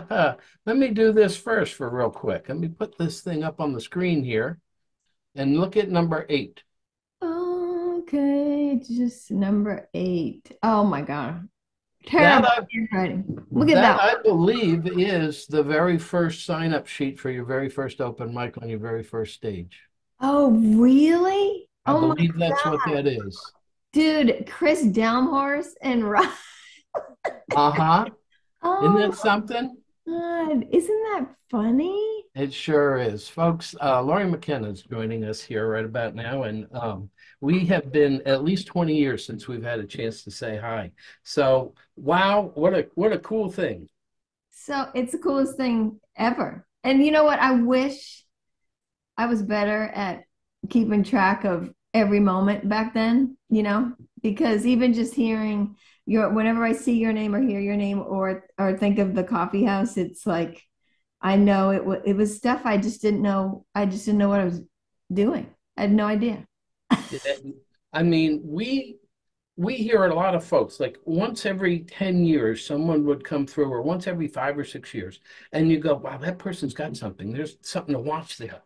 Let me do this first for real quick. Let me put this thing up on the screen here and look at number 8. Okay, just number 8. Oh my God. That Terrible I handwriting. Look at that that. I believe is the very first sign-up sheet for your very first open mic on your very first stage. Oh, really? I Oh my believe that's what God. that is. Dude, Chris Delmhorst and Rob. Uh-huh. Isn't Oh that something? my God. Isn't that funny? It sure is. Folks, Laurie McKenna is joining us here right about now, and we have been at least 20 years since we've had a chance to say hi. So, wow, what a cool thing. So it's the coolest thing ever. And you know what? I wish I was better at keeping track of every moment back then, because even just hearing whenever I see your name or hear your name or think of the coffee house, it's like I know it was stuff I just didn't know. I just didn't know what I was doing. I had no idea. I mean, we hear a lot of folks like once every 10 years someone would come through, or once every 5 or 6 years, and you go, wow, that person's got something. There's something to watch there.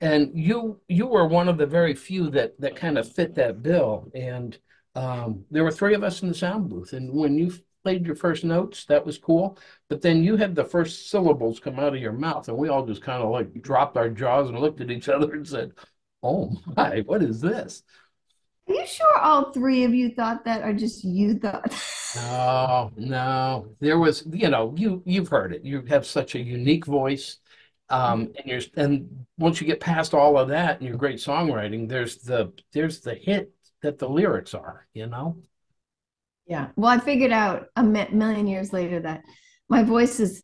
And you were one of the very few that kind of fit that bill. And there were three of us in the sound booth. And when you played your first notes, that was cool. But then you had the first syllables come out of your mouth, and we all just kind of like dropped our jaws and looked at each other and said, "Oh my, what is this?" Are you sure all three of you thought that, or just you thought? No, no. There was, you've heard it. You have such a unique voice. And once you get past all of that and your great songwriting, there's the hit that the lyrics are. Yeah. Well, I figured out a million years later that my voice is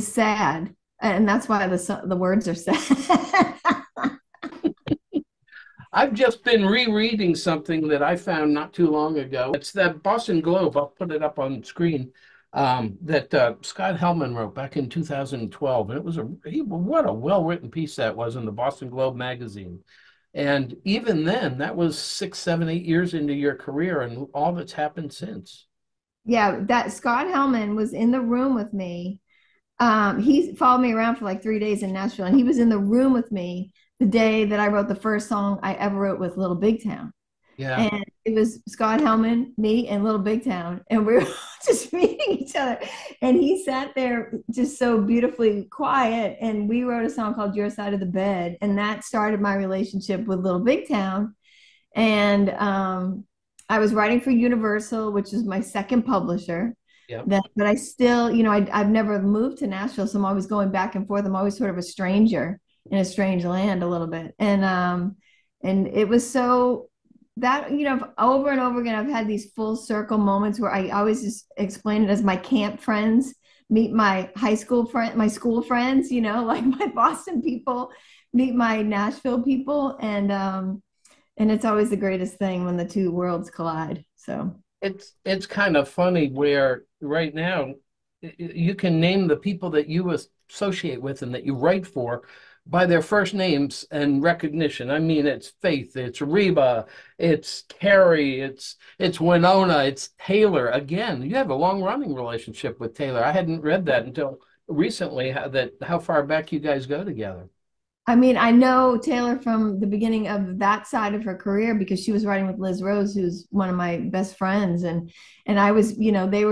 sad, and that's why the words are sad. I've just been rereading something that I found not too long ago. It's that Boston Globe. I'll put it up on screen. That Scott Hellman wrote back in 2012, and it was what a well-written piece that was in the Boston Globe magazine. And even then, that was 6, 7, 8 years into your career, and all that's happened since. Yeah, that Scott Hellman was in the room with me. He followed me around for like 3 days in Nashville, and he was in the room with me the day that I wrote the first song I ever wrote with Little Big Town. Yeah. And it was Scott Hellman, me, and Little Big Town, and we were just meeting each other. And he sat there just so beautifully quiet, and we wrote a song called "Your Side of the Bed," and that started my relationship with Little Big Town. And I was writing for Universal, which is my second publisher. Yeah. But I still, I've never moved to Nashville, so I'm always going back and forth. I'm always sort of a stranger in a strange land a little bit, and it was so that over and over again I've had these full circle moments where I always just explain it as my camp friends meet my high school friend, my school friends, like my Boston people meet my Nashville people, and it's always the greatest thing when the two worlds collide. So It's kind of funny where right now you can name the people that you associate with and that you write for by their first names and recognition. I mean, it's Faith, it's Reba, it's Carrie, it's Winona, it's Taylor. Again, you have a long running relationship with Taylor. I hadn't read that until recently, how far back you guys go together. I mean, I know Taylor from the beginning of that side of her career because she was writing with Liz Rose, who's one of my best friends, and I was, they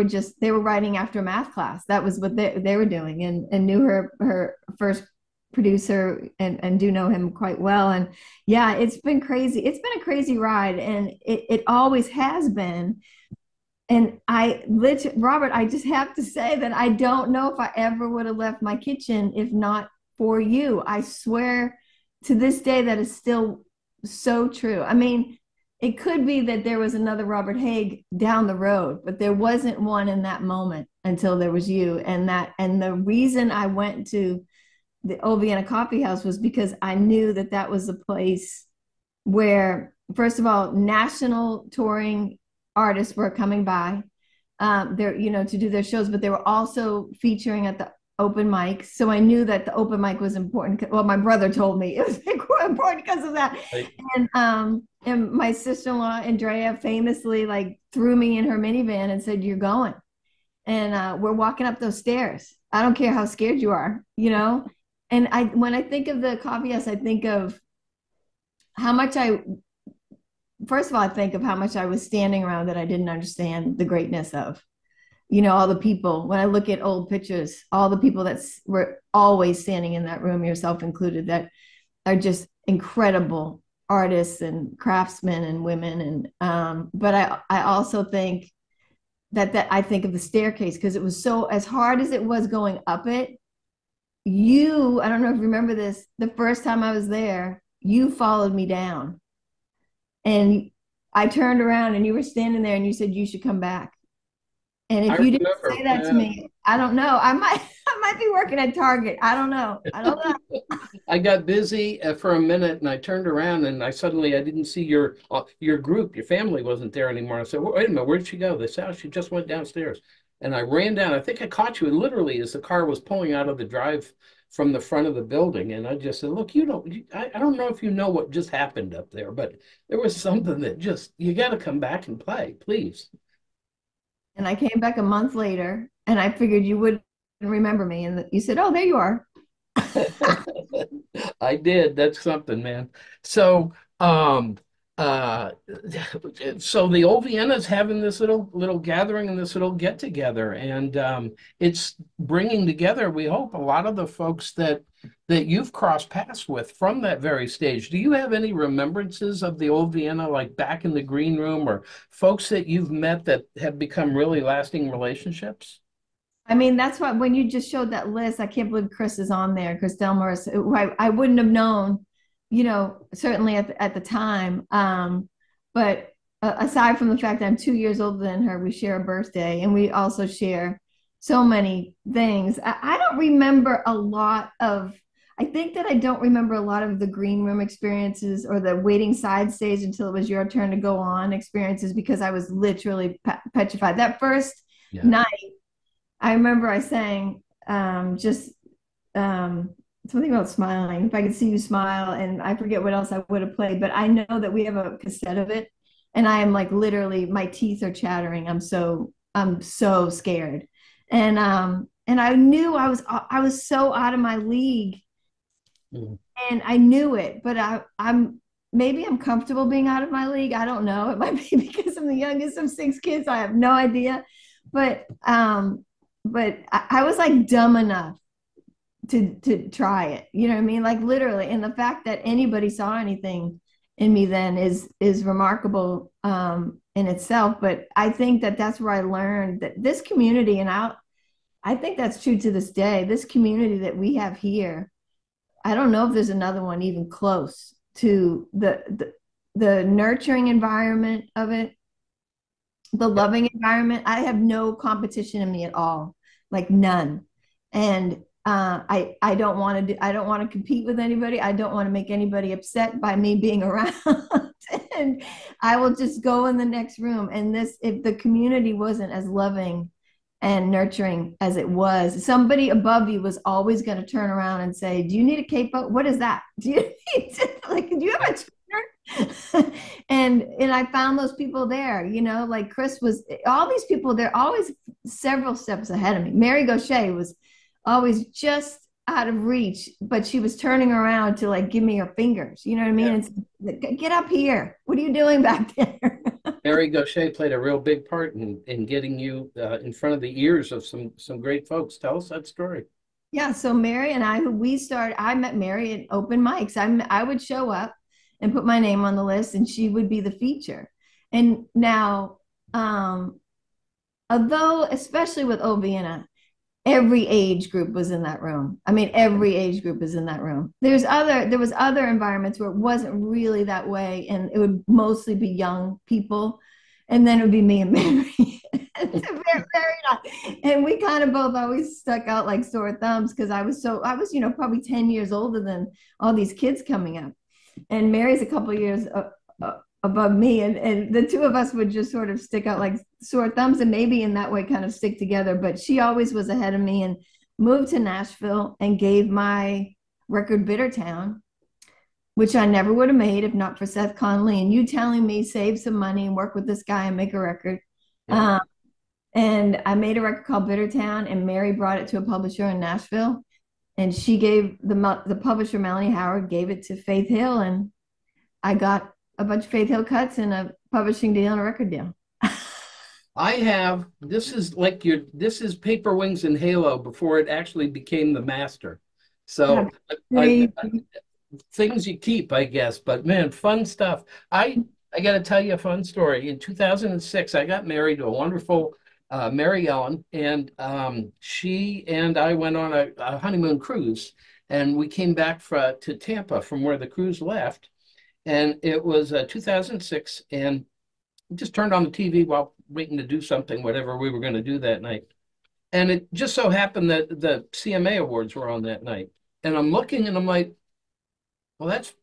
were writing after math class. That was what they were doing, and knew her first producer and do know him quite well. And yeah, it's been crazy. It's been a crazy ride, and it always has been. And Robert, I just have to say that I don't know if I ever would have left my kitchen if not for you. I swear to this day that is still so true. I mean, it could be that there was another Robert Haig down the road, but there wasn't one in that moment until there was you. And the reason I went to the old Vienna Coffee House was because I knew that that was a place where, first of all, national touring artists were coming by there, to do their shows, but they were also featuring at the open mic. So I knew that the open mic was important. Well, my brother told me it was important because of that. Right? And my sister-in-law Andrea famously like threw me in her minivan and said, "You're going." And we're walking up those stairs. I don't care how scared you are, you know? And when I think of the Kaffeehaus, I think of how much first of all, I think of how much I was standing around that I didn't understand the greatness of, all the people. When I look at old pictures, all the people that were always standing in that room, yourself included, that are just incredible artists and craftsmen and women. And but I also think that I think of the staircase, because it was so, as hard as it was going up it, I don't know if you remember this, the first time I was there, you followed me down, and I turned around and you were standing there and you said you should come back. And I if you didn't remember. say that to me, I don't know. I might be working at Target. I don't know. I don't know. I got busy for a minute and I turned around and I didn't see your group, your family wasn't there anymore. I said, "Wait a minute, where'd she go?" They said, "Oh, she just went downstairs." And I ran down. I think I caught you literally as the car was pulling out of the drive from the front of the building. And I just said, "Look, I don't know if you know what just happened up there, but there was something that you got to come back and play, please." And I came back a month later and I figured you wouldn't remember me. And you said, "Oh, there you are." I did. That's something, man. So, uh, so the old Vienna's having this little gathering and this little get together, and it's bringing together, we hope, a lot of the folks that you've crossed paths with from that very stage. Do you have any remembrances of the old Vienna, like back in the green room, or folks that you've met that have become really lasting relationships? I mean, that's what, when you just showed that list, I can't believe Chris is on there, Chris Delmores, who I wouldn't have known, certainly at the time. But aside from the fact that I'm 2 years older than her, we share a birthday and we also share so many things. I don't remember a lot of, I think that I don't remember a lot of the green room experiences or the waiting side stage until it was your turn to go on experiences, because I was literally petrified. That first Yeah. night, I remember I sang just something about smiling. If I could see you smile, and I forget what else I would have played, but I know that we have a cassette of it, and I am like literally my teeth are chattering. I'm so scared, and I knew I was so out of my league, Mhm. and I knew it, but I'm maybe I'm comfortable being out of my league. I don't know. It might be because I'm the youngest of six kids. I have no idea, but I was like dumb enough to try it. You know what I mean? Like literally, and the fact that anybody saw anything in me then is remarkable in itself. But I think that that's where I learned that this community, and I think that's true to this day. This community that we have here, I don't know if there's another one even close to the nurturing environment of it, the loving environment. I have no competition in me at all, like none. And I don't want to I don't want to compete with anybody. I don't want to make anybody upset by me being around. And I will just go in the next room. And this, if the community wasn't as loving and nurturing as it was, somebody above you was always going to turn around and say, "Do you need a capo? What is that? Do you need to, like, do you have a trainer?" And I found those people there, like Chris was, all these people, they're always several steps ahead of me. Mary Gaucher was always just out of reach, but she was turning around to like give me her fingers. You know what I mean? Yeah. It's, get up here. What are you doing back there? Mary Gaucher played a real big part in getting you in front of the ears of some great folks. Tell us that story. Yeah. So Mary and I met Mary at open mics. I would show up and put my name on the list, and she would be the feature. And now, although, especially with Oviana, every age group was in that room. I mean, every age group is in that room. There was other environments where it wasn't really that way, and it would mostly be young people, and then it would be me and Mary. And we kind of both always stuck out like sore thumbs, because I was probably 10 years older than all these kids coming up, and Mary's a couple of years above me, and the two of us would just sort of stick out like sore thumbs, and maybe in that way kind of stick together. But she always was ahead of me and moved to Nashville and gave my record Bittertown, which I never would have made if not for Seth Conley and you telling me save some money and work with this guy and make a record. Yeah. And I made a record called Bitter Town, and Mary brought it to a publisher in Nashville. And she gave the publisher, Melanie Howard, gave it to Faith Hill, and I got a bunch of Faith Hill cuts and a publishing deal and a record deal. I have, this is like this is Paper Wings and Halo before it actually became the master. So things you keep, I guess, but man, fun stuff. I got to tell you a fun story. In 2006, I got married to a wonderful Mary Ellen, and she and I went on a honeymoon cruise, and we came back to Tampa from where the cruise left, and it was 2006, and just turned on the TV while waiting to do something, whatever we were going to do that night. And it just so happened that the CMA Awards were on that night. And I'm looking and I'm like, well, that's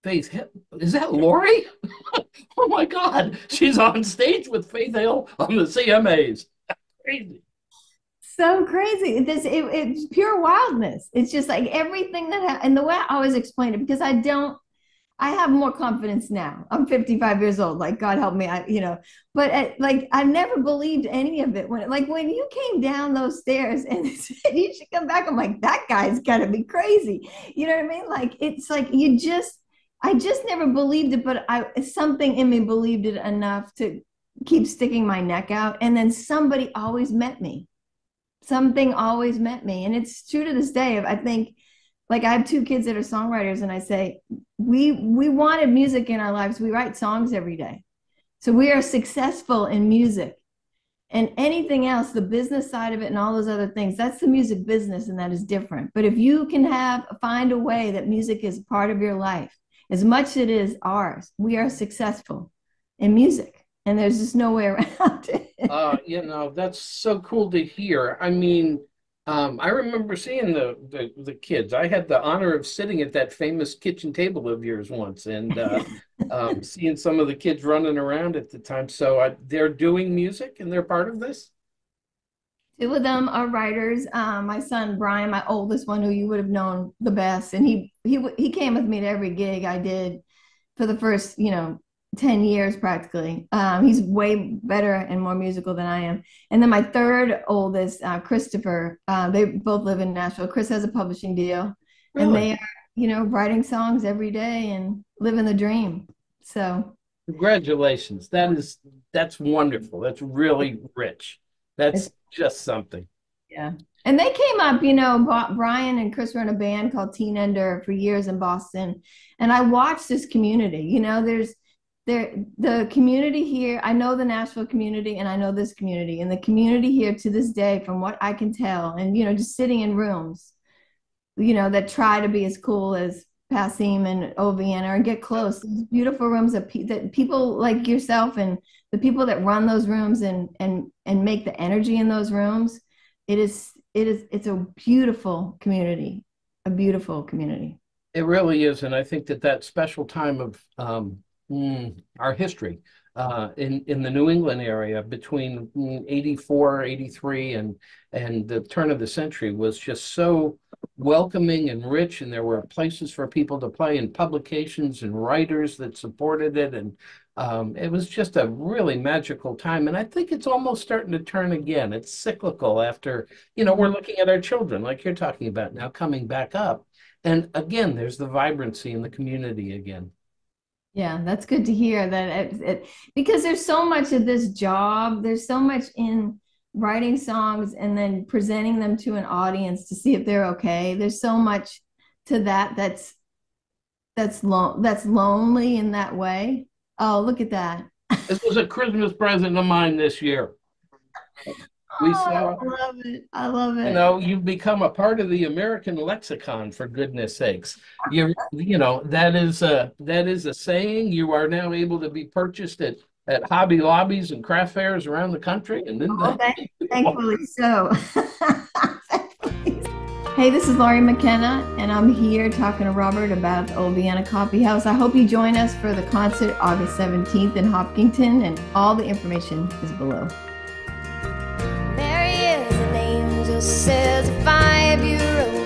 Faith Hill. Is that Lori? Oh my God. She's on stage with Faith Hill on the CMAs. Crazy. So crazy. It's pure wildness. It's just like everything and the way I always explain it, because I have more confidence now. I'm 55 years old. Like, God help me, but I never believed any of it. When you came down those stairs and said you should come back, I'm like, that guy's gotta be crazy. You know what I mean? Like, it's like I just never believed it, but something in me believed it enough to keep sticking my neck out. And then somebody always met me. Something always met me. And it's true to this day. I think, like, I have two kids that are songwriters, and I say, we wanted music in our lives. We write songs every day. So we are successful in music. And anything else, the business side of it and all those other things, that's the music business, and that is different. But if you can find a way that music is part of your life, as much as it is ours, we are successful in music. And there's just no way around it. That's so cool to hear. I mean, I remember seeing the kids. I had the honor of sitting at that famous kitchen table of yours once, and seeing some of the kids running around at the time. So they're doing music and they're part of this? Two of them are writers. My son Brian, my oldest one, who you would have known the best, and he came with me to every gig I did for the first 10 years practically. He's way better and more musical than I am. And then my third oldest, Christopher, they both live in Nashville. Chris has a publishing deal, and they are, writing songs every day and living the dream. So congratulations. That's wonderful. That's really rich. That's just something. Yeah. And they came up, Brian and Chris were in a band called Teen Ender for years in Boston. And I watched this community, the community here. I know the Nashville community, and I know this community, and the community here to this day, from what I can tell, and just sitting in rooms, that try to be as cool as Passim and Vienna and get close. These beautiful rooms that people like yourself and the people that run those rooms and make the energy in those rooms. It's a beautiful community, a beautiful community. It really is, and I think that special time of our history in the New England area between 84, 83 and the turn of the century was just so welcoming and rich, and there were places for people to play and publications and writers that supported it, and it was just a really magical time. And I think it's almost starting to turn again. It's cyclical after, we're looking at our children like you're talking about now coming back up, and again there's the vibrancy in the community again. Yeah, that's good to hear that because there's so much of this job. There's so much in writing songs and then presenting them to an audience to see if they're okay. There's so much to that's lonely in that way. Oh, look at that. This was a Christmas present of mine this year. I love it. I love it. You've become a part of the American lexicon, for goodness sakes. That is a saying. You are now able to be purchased at Hobby Lobbies and craft fairs around the country. And then thankfully so. Hey, this is Laurie McKenna, and I'm here talking to Robert about the old Vienna Coffeehaus. I hope you join us for the concert August 17th in Hopkinton, and all the information is below. There he is, an angel says a 5-year-old